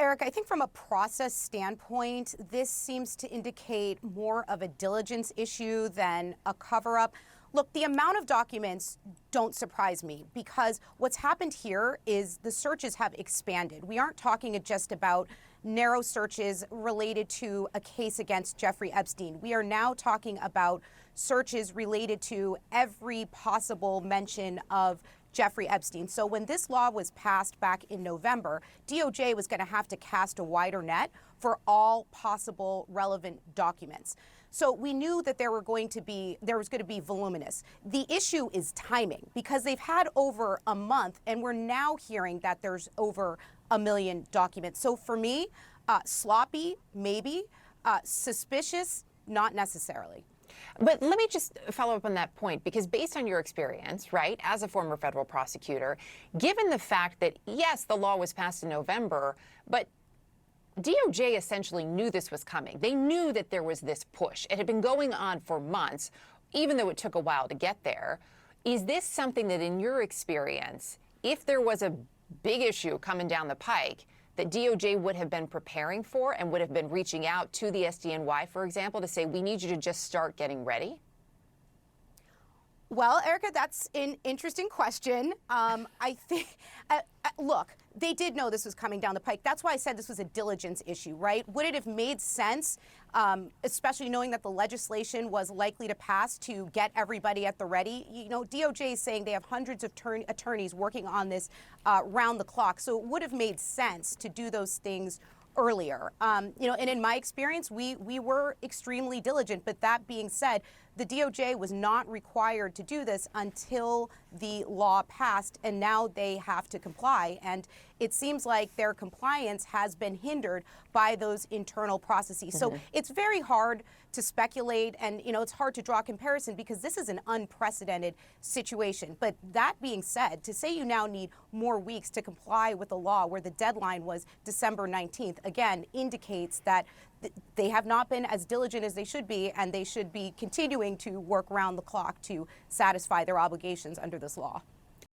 Eric, I think from a process standpoint, this seems to indicate more of a diligence issue than a cover-up. Look, the amount of documents don't surprise me because what's happened here is the searches have expanded. We aren't talking just about narrow searches related to a case against Jeffrey Epstein. We are now talking about searches related to every possible mention of Jeffrey Epstein. So when this law was passed back in November, DOJ was going to have to cast a wider net for all possible relevant documents. So we knew that there was going to be voluminous. The issue is timing because they've had over a month and we're now hearing that there's over 1 million documents. So for me, sloppy, maybe, suspicious, not necessarily. But let me just follow up on that point, because based on your experience, right, as a former federal prosecutor, given the fact that, yes, the law was passed in November, but DOJ essentially knew this was coming. They knew that there was this push. It had been going on for months, even though it took a while to get there. Is this something that, in your experience, if there was a big issue coming down the pike, that DOJ would have been preparing for and would have been reaching out to the SDNY, for example, to say, we need you to just start getting ready? Well, Erica, that's an interesting question. I think, look, they did know this was coming down the pike. That's why I said this was a diligence issue, right? Would it have made sense, especially knowing that the legislation was likely to pass, to get everybody at the ready? You know, DOJ is saying they have hundreds of attorneys working on this round the clock. So it would have made sense to do those things earlier. You know, and in my experience, we were extremely diligent. But that being said, the DOJ was not required to do this until the law passed, and now they have to comply. And it seems like their compliance has been hindered by those internal processes. Mm-hmm. So it's very hard to speculate, and you know, it's hard to draw a comparison because this is an unprecedented situation. But that being said, to say you now need more weeks to comply with the law where the deadline was December 19th, again, indicates that they have not been as diligent as they should be, and they should be continuing to work round the clock to satisfy their obligations under this law.